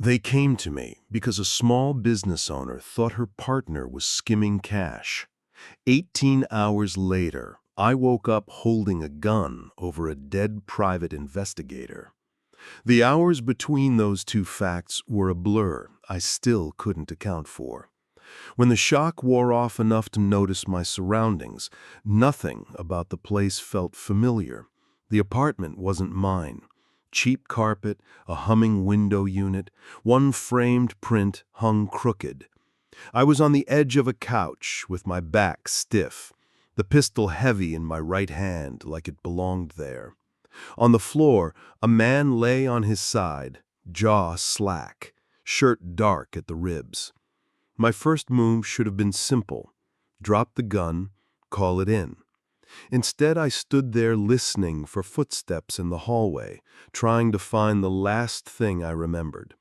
They came to me because a small business owner thought her partner was skimming cash. 18 hours later, I woke up holding a gun over a dead private investigator. The hours between those two facts were a blur I still couldn't account for. When the shock wore off enough to notice my surroundings, nothing about the place felt familiar. The apartment wasn't mine. Cheap carpet, a humming window unit, one framed print hung crooked. I was on the edge of a couch with my back stiff, the pistol heavy in my right hand like it belonged there. On the floor, a man lay on his side, jaw slack, shirt dark at the ribs. My first move should have been simple. Drop the gun, call it in. Instead, I stood there listening for footsteps in the hallway, trying to find the last thing I remembered.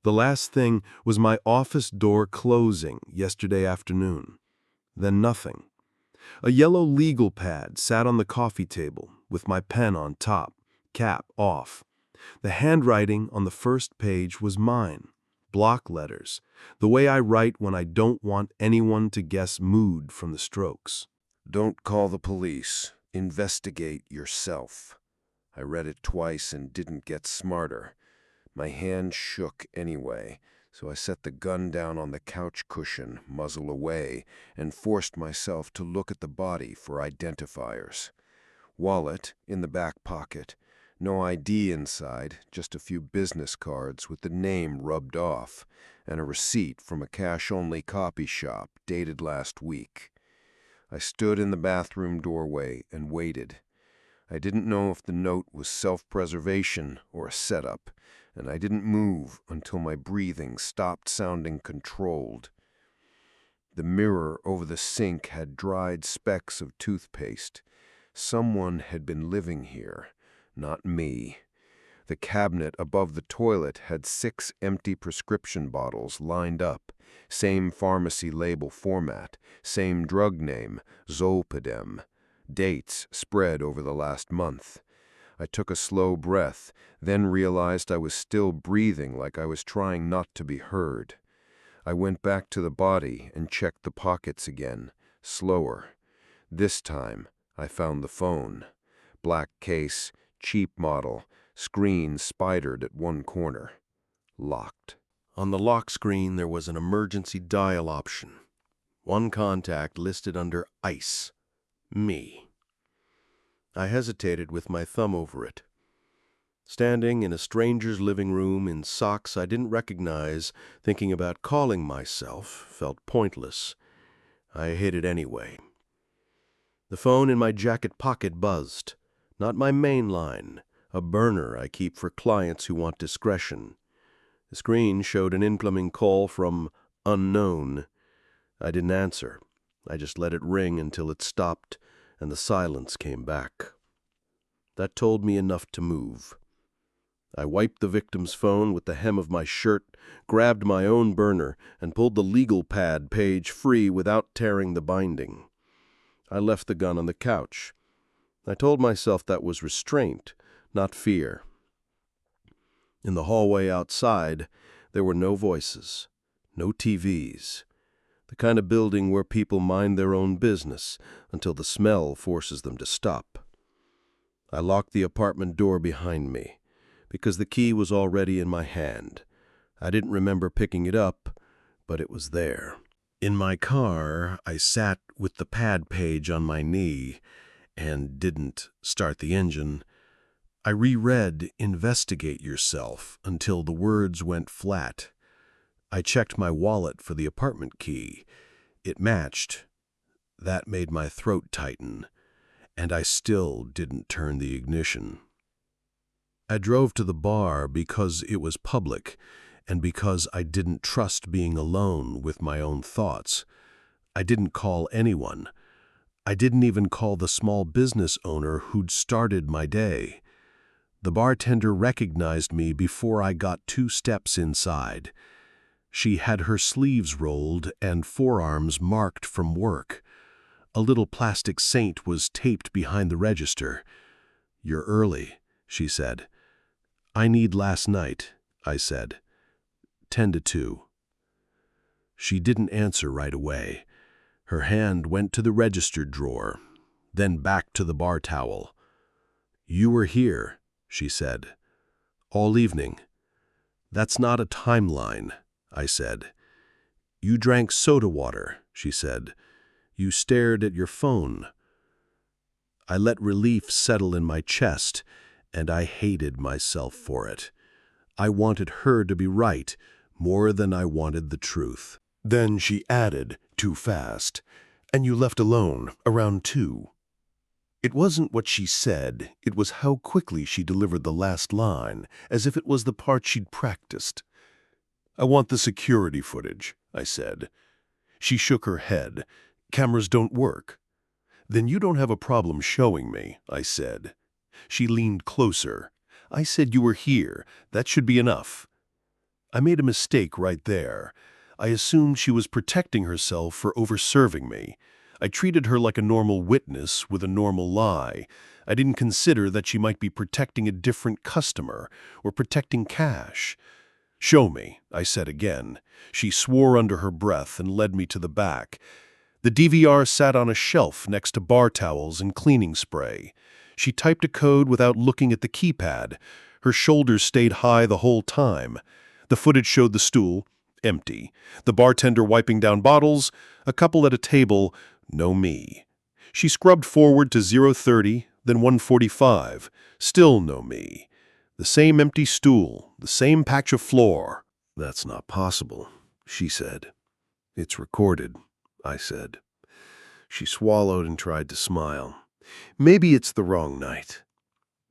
The last thing was my office door closing yesterday afternoon. Then nothing. A yellow legal pad sat on the coffee table with my pen on top, cap off. The handwriting on the first page was mine. Block letters, the way I write when I don't want anyone to guess mood from the strokes. Don't call the police. Investigate yourself. I read it twice and didn't get smarter. My hand shook anyway, so I set the gun down on the couch cushion, muzzle away, and forced myself to look at the body for identifiers. Wallet in the back pocket. No ID inside, just a few business cards with the name rubbed off, and a receipt from a cash-only copy shop dated last week. I stood in the bathroom doorway and waited. I didn't know if the note was self-preservation or a setup, and I didn't move until my breathing stopped sounding controlled. The mirror over the sink had dried specks of toothpaste. Someone had been living here, not me. The cabinet above the toilet had 6 empty prescription bottles lined up, same pharmacy label format, same drug name, Zolpidem. Dates spread over the last month. I took a slow breath, then realized I was still breathing like I was trying not to be heard. I went back to the body and checked the pockets again, slower. This time, I found the phone. Black case, cheap model, screen spidered at one corner. Locked. On the lock screen, there was an emergency dial option. One contact listed under ICE. Me. I hesitated with my thumb over it. Standing in a stranger's living room in socks I didn't recognize, thinking about calling myself felt pointless. I hit it anyway. The phone in my jacket pocket buzzed. Not my main line, a burner I keep for clients who want discretion. The screen showed an incoming call from unknown. I didn't answer. I just let it ring until it stopped and the silence came back. That told me enough to move. I wiped the victim's phone with the hem of my shirt, grabbed my own burner, and pulled the legal pad page free without tearing the binding. I left the gun on the couch. I told myself that was restraint, not fear. In the hallway outside, there were no voices, no TVs. The kind of building where people mind their own business until the smell forces them to stop. I locked the apartment door behind me, because the key was already in my hand. I didn't remember picking it up, but it was there. In my car, I sat with the pad page on my knee and didn't start the engine. I reread "Investigate yourself" until the words went flat. I checked my wallet for the apartment key. It matched. That made my throat tighten, and I still didn't turn the ignition. I drove to the bar because it was public, and because I didn't trust being alone with my own thoughts. I didn't call anyone. I didn't even call the small business owner who'd started my day. The bartender recognized me before I got 2 steps inside. She had her sleeves rolled and forearms marked from work. A little plastic saint was taped behind the register. "You're early," she said. "I need last night," I said. 10 to 2. She didn't answer right away. Her hand went to the register drawer, then back to the bar towel. "You were here," she said. "All evening." "That's not a timeline," I said. "You drank soda water," she said. "You stared at your phone." I let relief settle in my chest, and I hated myself for it. I wanted her to be right more than I wanted the truth. Then she added, too fast, "And you left alone around 2. It wasn't what she said, it was how quickly she delivered the last line, as if it was the part she'd practiced. "I want the security footage," I said. She shook her head. "Cameras don't work." "Then you don't have a problem showing me," I said. She leaned closer. "I said you were here. That should be enough." I made a mistake right there. I assumed she was protecting herself for overserving me. I treated her like a normal witness with a normal lie. I didn't consider that she might be protecting a different customer or protecting cash. "Show me," I said again. She swore under her breath and led me to the back. The DVR sat on a shelf next to bar towels and cleaning spray. She typed a code without looking at the keypad. Her shoulders stayed high the whole time. The footage showed the stool, empty. The bartender wiping down bottles, a couple at a table, no me. She scrubbed forward to 0:30, then 1:45, still no me. The same empty stool, the same patch of floor. "That's not possible," she said. "It's recorded," I said. She swallowed and tried to smile. "Maybe it's the wrong night."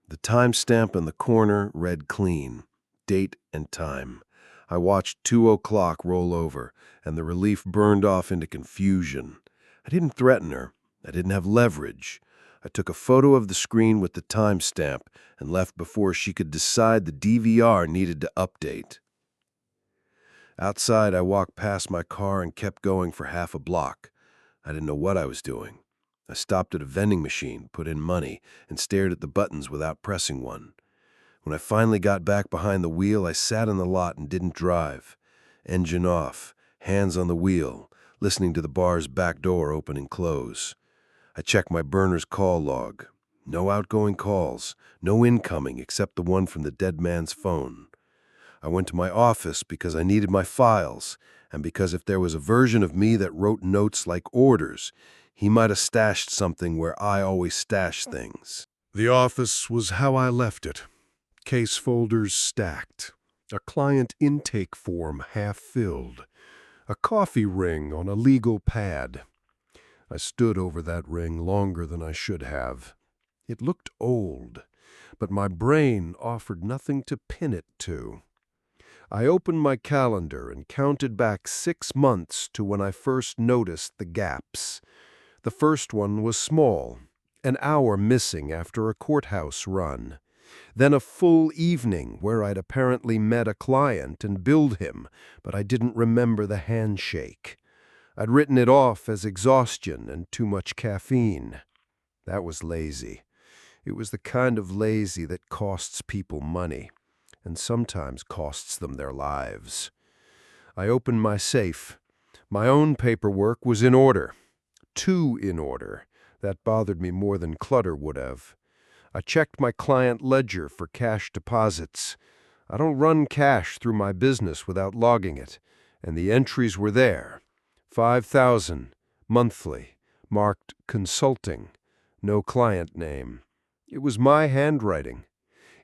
The timestamp in the corner read clean, date and time. I watched 2 o'clock roll over, and the relief burned off into confusion. I didn't threaten her. I didn't have leverage. I took a photo of the screen with the timestamp and left before she could decide the DVR needed to update. Outside, I walked past my car and kept going for half a block. I didn't know what I was doing. I stopped at a vending machine, put in money, and stared at the buttons without pressing one. When I finally got back behind the wheel, I sat in the lot and didn't drive. Engine off, hands on the wheel, listening to the bar's back door open and close. I checked my burner's call log. No outgoing calls, no incoming except the one from the dead man's phone. I went to my office because I needed my files, and because if there was a version of me that wrote notes like orders, he might have stashed something where I always stash things. The office was how I left it. Case folders stacked, a client intake form half-filled, a coffee ring on a legal pad. I stood over that ring longer than I should have. It looked old, but my brain offered nothing to pin it to. I opened my calendar and counted back 6 months to when I first noticed the gaps. The first one was small, an hour missing after a courthouse run. Then a full evening where I'd apparently met a client and billed him, but I didn't remember the handshake. I'd written it off as exhaustion and too much caffeine. That was lazy. It was the kind of lazy that costs people money, and sometimes costs them their lives. I opened my safe. My own paperwork was in order. Too in order. That bothered me more than clutter would have. I checked my client ledger for cash deposits. I don't run cash through my business without logging it, and the entries were there. 5,000, monthly, marked consulting, no client name. It was my handwriting.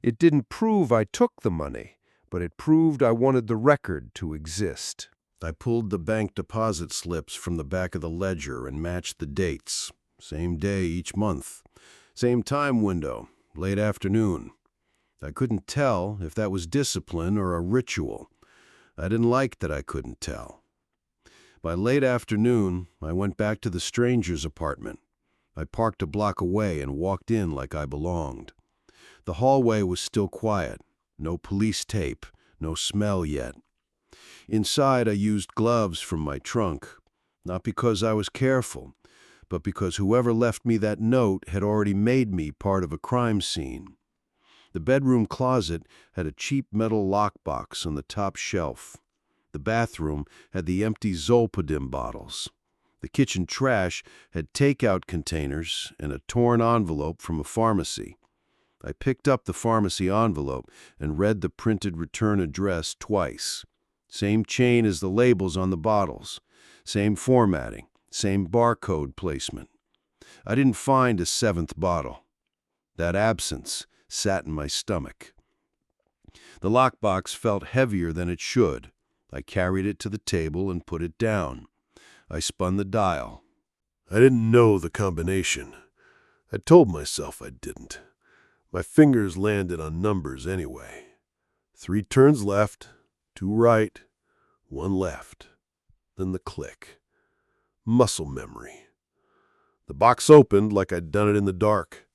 It didn't prove I took the money, but it proved I wanted the record to exist. I pulled the bank deposit slips from the back of the ledger and matched the dates. Same day each month. Same time window, late afternoon. I couldn't tell if that was discipline or a ritual. I didn't like that I couldn't tell. By late afternoon, I went back to the stranger's apartment. I parked a block away and walked in like I belonged. The hallway was still quiet. No police tape, no smell yet. Inside, I used gloves from my trunk, not because I was careful, but because whoever left me that note had already made me part of a crime scene. The bedroom closet had a cheap metal lockbox on the top shelf. The bathroom had the empty Zolpidem bottles. The kitchen trash had takeout containers and a torn envelope from a pharmacy. I picked up the pharmacy envelope and read the printed return address twice. Same chain as the labels on the bottles. Same formatting. Same barcode placement. I didn't find a seventh bottle. That absence sat in my stomach. The lockbox felt heavier than it should. I carried it to the table and put it down. I spun the dial. I didn't know the combination. I told myself I didn't. My fingers landed on numbers anyway. 3 turns left, 2 right, 1 left. Then the click. Muscle memory. The box opened like I'd done it in the dark.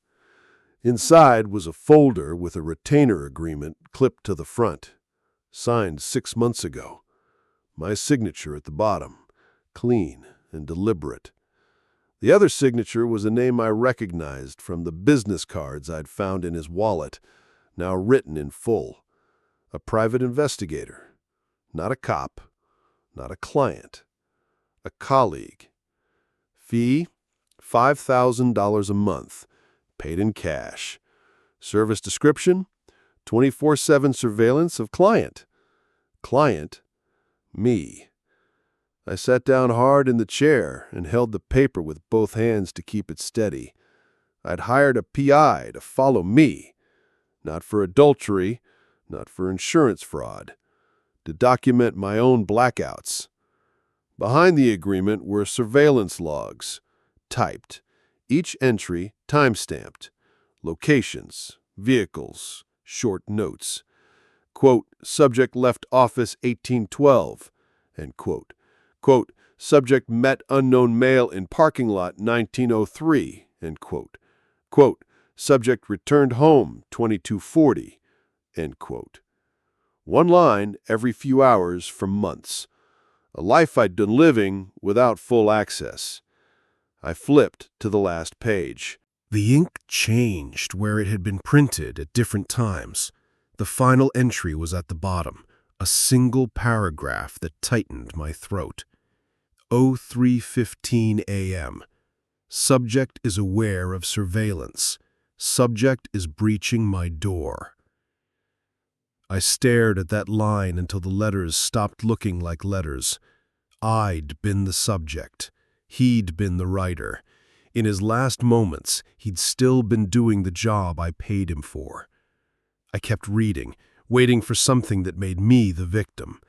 Inside was a folder with a retainer agreement clipped to the front, signed 6 months ago. My signature at the bottom, clean and deliberate. The other signature was a name I recognized from the business cards I'd found in his wallet, now written in full. A private investigator. Not a cop. Not a client. A colleague. Fee, $5,000 a month, paid in cash. Service description, 24/7 surveillance of client. Client, me. I sat down hard in the chair and held the paper with both hands to keep it steady. I'd hired a PI to follow me, not for adultery, not for insurance fraud, to document my own blackouts. Behind the agreement were surveillance logs, typed, each entry time-stamped, locations, vehicles, short notes. Quote, subject left office 1812, end quote. Quote, subject met unknown male in parking lot 1903, end quote. Quote, subject returned home 2240, end quote. 1 line every few hours for months. A life I'd been living without full access. I flipped to the last page. The ink changed where it had been printed at different times. The final entry was at the bottom, a single paragraph that tightened my throat. 03:15 a.m. Subject is aware of surveillance. Subject is breaching my door. I stared at that line until the letters stopped looking like letters. I'd been the subject. He'd been the writer. In his last moments, he'd still been doing the job I paid him for. I kept reading, waiting for something that made me the victim.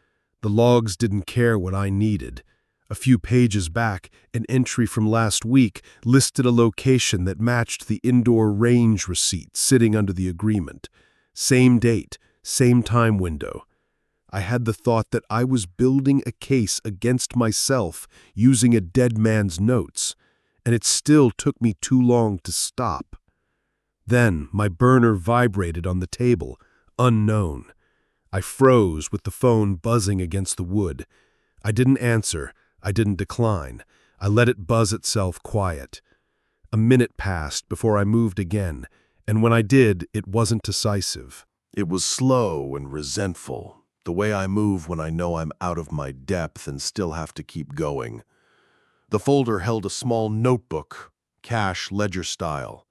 The logs didn't care what I needed. A few pages back, an entry from last week listed a location that matched the indoor range receipt sitting under the agreement. Same date, same time window. I had the thought that I was building a case against myself using a dead man's notes, and it still took me too long to stop. Then my burner vibrated on the table, unknown. I froze with the phone buzzing against the wood. I didn't answer. I didn't decline. I let it buzz itself quiet. A minute passed before I moved again, and when I did, it wasn't decisive. It was slow and resentful, the way I move when I know I'm out of my depth and still have to keep going. The folder held a small notebook, cash ledger style.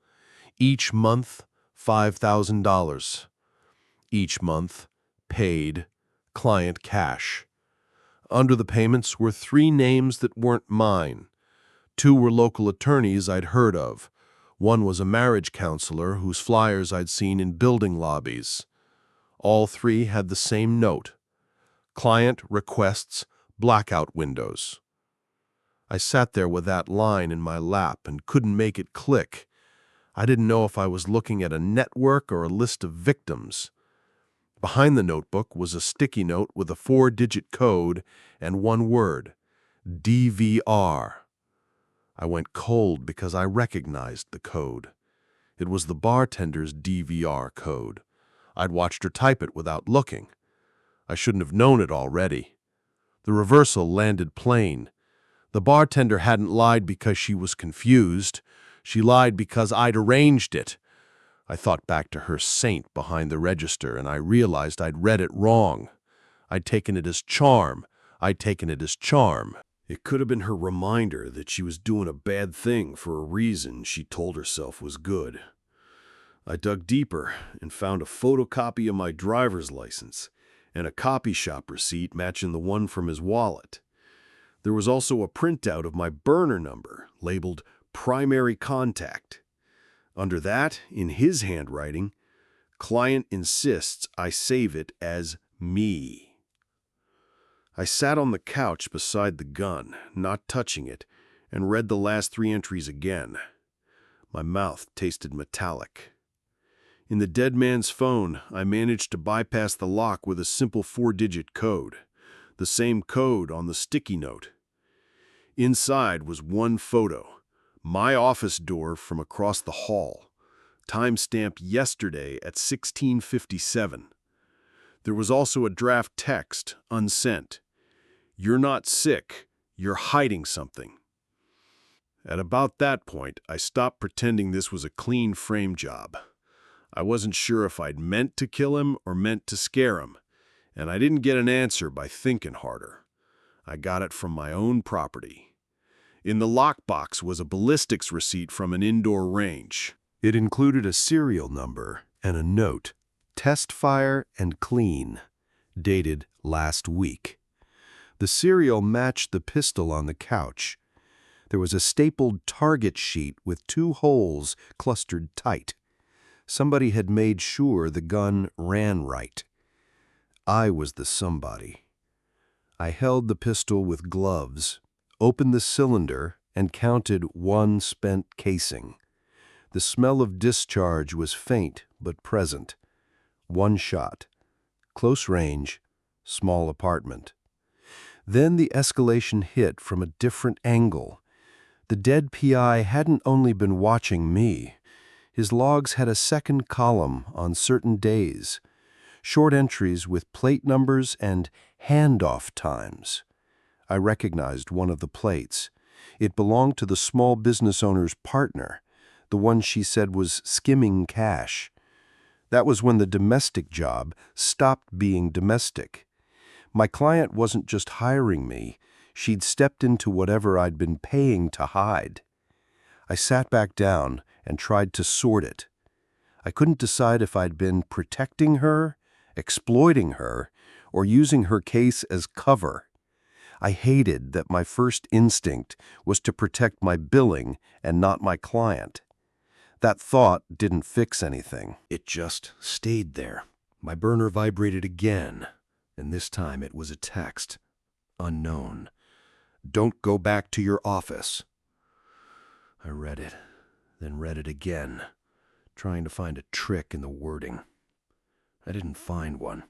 Each month, $5,000. Each month, paid, client cash. Under the payments were 3 names that weren't mine. 2 were local attorneys I'd heard of. 1 was a marriage counselor whose flyers I'd seen in building lobbies. All 3 had the same note. Client requests blackout windows. I sat there with that line in my lap and couldn't make it click. I didn't know if I was looking at a network or a list of victims. Behind the notebook was a sticky note with a 4-digit code and 1 word, DVR. I went cold because I recognized the code. It was the bartender's DVR code. I'd watched her type it without looking. I shouldn't have known it already. The reversal landed plain. The bartender hadn't lied because she was confused. She lied because I'd arranged it. I thought back to her saint behind the register, and I realized I'd read it wrong. I'd taken it as charm. I'd taken it as charm. It could have been her reminder that she was doing a bad thing for a reason she told herself was good. I dug deeper and found a photocopy of my driver's license and a copy shop receipt matching the one from his wallet. There was also a printout of my burner number labeled primary contact. Under that, in his handwriting, client insists I save it as me. I sat on the couch beside the gun, not touching it, and read the last 3 entries again. My mouth tasted metallic. In the dead man's phone, I managed to bypass the lock with a simple 4-digit code, the same code on the sticky note. Inside was one photo, my office door from across the hall, time-stamped yesterday at 16:57. There was also a draft text, unsent. "You're not sick, you're hiding something." At about that point, I stopped pretending this was a clean frame job. I wasn't sure if I'd meant to kill him or meant to scare him, and I didn't get an answer by thinking harder. I got it from my own property. In the lockbox was a ballistics receipt from an indoor range. It included a serial number and a note, "Test fire and clean," dated last week. The serial matched the pistol on the couch. There was a stapled target sheet with 2 holes clustered tight. Somebody had made sure the gun ran right. I was the somebody. I held the pistol with gloves, opened the cylinder, and counted 1 spent casing. The smell of discharge was faint but present. 1 shot. Close range, small apartment. Then the escalation hit from a different angle. The dead PI hadn't only been watching me. His logs had a second column on certain days, short entries with plate numbers and handoff times. I recognized one of the plates. It belonged to the small business owner's partner, the one she said was skimming cash. That was when the domestic job stopped being domestic. My client wasn't just hiring me. She'd stepped into whatever I'd been paying to hide. I sat back down and tried to sort it. I couldn't decide if I'd been protecting her, exploiting her, or using her case as cover. I hated that my first instinct was to protect my billing and not my client. That thought didn't fix anything. It just stayed there. My burner vibrated again, and this time it was a text. Unknown. "Don't go back to your office." I read it, then read it again, trying to find a trick in the wording. I didn't find one.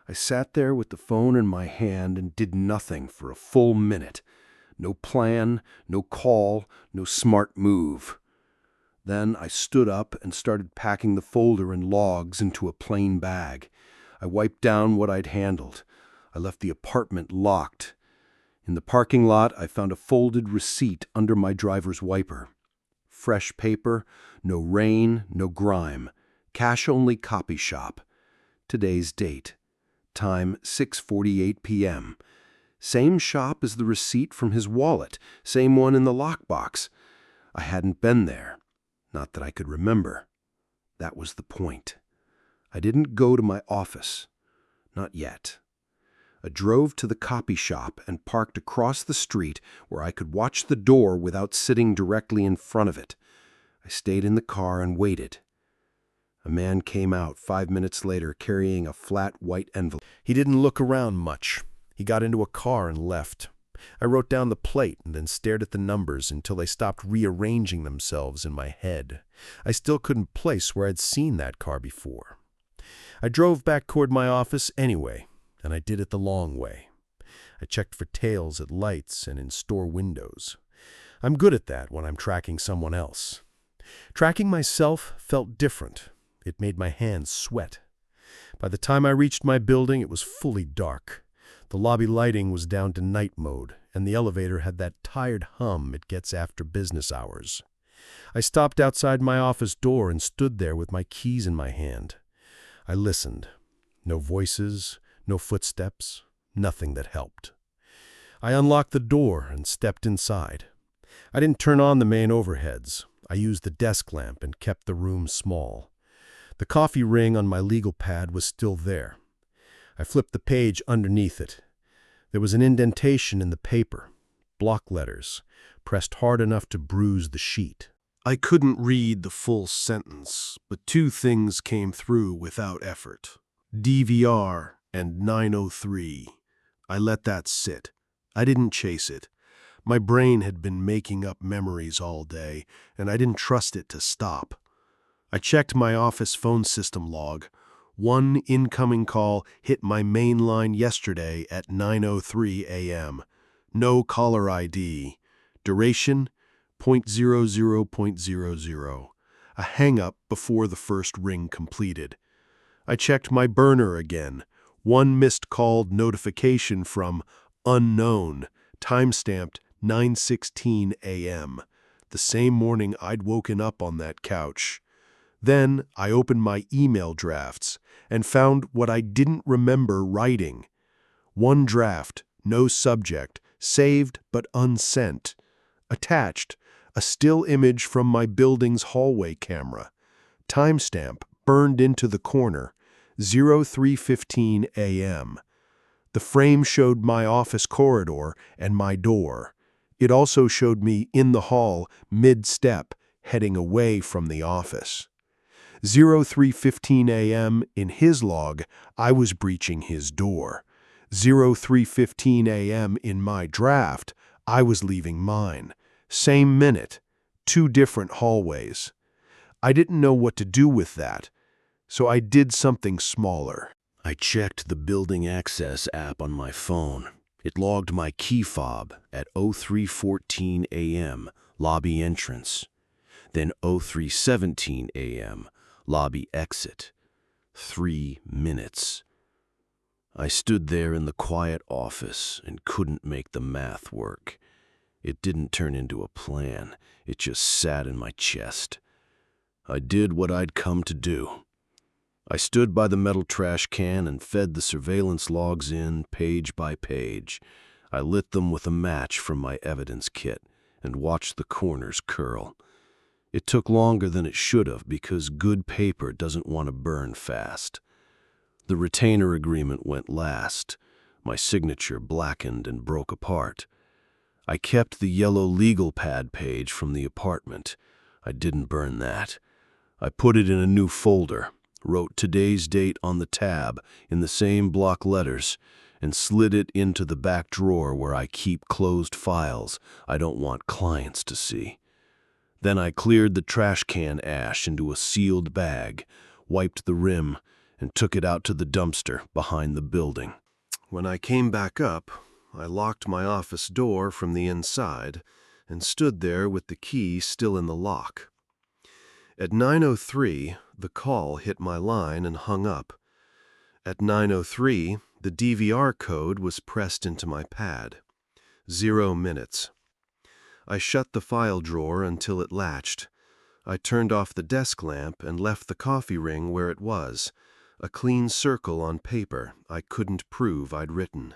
I sat there with the phone in my hand and did nothing for a full minute. No plan, no call, no smart move. Then I stood up and started packing the folder and logs into a plain bag. I wiped down what I'd handled. I left the apartment locked. In the parking lot, I found a folded receipt under my driver's wiper. Fresh paper, no rain, no grime. Cash-only copy shop. Today's date. Time 6:48 p.m. Same shop as the receipt from his wallet, same one in the lockbox. I hadn't been there. Not that I could remember. That was the point. I didn't go to my office. Not yet. I drove to the copy shop and parked across the street where I could watch the door without sitting directly in front of it. I stayed in the car and waited. A man came out 5 minutes later carrying a flat white envelope. He didn't look around much. He got into a car and left. I wrote down the plate and then stared at the numbers until they stopped rearranging themselves in my head. I still couldn't place where I'd seen that car before. I drove back toward my office anyway, and I did it the long way. I checked for tails at lights and in store windows. I'm good at that when I'm tracking someone else. Tracking myself felt different. It made my hands sweat. By the time I reached my building, it was fully dark. The lobby lighting was down to night mode, and the elevator had that tired hum it gets after business hours. I stopped outside my office door and stood there with my keys in my hand. I listened. No voices, No footsteps, nothing that helped. I unlocked the door and stepped inside. I didn't turn on the main overheads. I used the desk lamp and kept the room small. The coffee ring on my legal pad was still there. I flipped the page underneath it. There was an indentation in the paper, block letters, pressed hard enough to bruise the sheet. I couldn't read the full sentence, but two things came through without effort. DVR and 903. I let that sit. I didn't chase it. My brain had been making up memories all day, and I didn't trust it to stop. I checked my office phone system log. One incoming call hit my main line yesterday at 9:03 a.m. No caller ID. Duration, 0.00.00. A hang-up before the first ring completed. I checked my burner again. One missed-called notification from unknown, timestamped 9:16 a.m., the same morning I'd woken up on that couch. Then I opened my email drafts and found what I didn't remember writing. One draft, no subject, saved but unsent. Attached, a still image from my building's hallway camera. Timestamp burned into the corner, 03:15 a.m. The frame showed my office corridor and my door. It also showed me in the hall, mid-step, heading away from the office. 03:15 a.m. in his log, I was breaching his door. 03:15 a.m. in my draft, I was leaving mine. Same minute, two different hallways. I didn't know what to do with that, so I did something smaller. I checked the building access app on my phone. It logged my key fob at 03:14 a.m., lobby entrance. Then 03:17 a.m., lobby exit. 3 minutes. I stood there in the quiet office and couldn't make the math work. It didn't turn into a plan. It just sat in my chest. I did what I'd come to do. I stood by the metal trash can and fed the surveillance logs in page by page. I lit them with a match from my evidence kit and watched the corners curl. It took longer than it should have because good paper doesn't want to burn fast. The retainer agreement went last. My signature blackened and broke apart. I kept the yellow legal pad page from the apartment. I didn't burn that. I put it in a new folder, wrote today's date on the tab in the same block letters, and slid it into the back drawer where I keep closed files I don't want clients to see. Then I cleared the trash can ash into a sealed bag, wiped the rim, and took it out to the dumpster behind the building. When I came back up, I locked my office door from the inside and stood there with the key still in the lock. At 9:03, the call hit my line and hung up. At 9:03, the DVR code was pressed into my pad. 0 minutes. I shut the file drawer until it latched. I turned off the desk lamp and left the coffee ring where it was, a clean circle on paper I couldn't prove I'd written.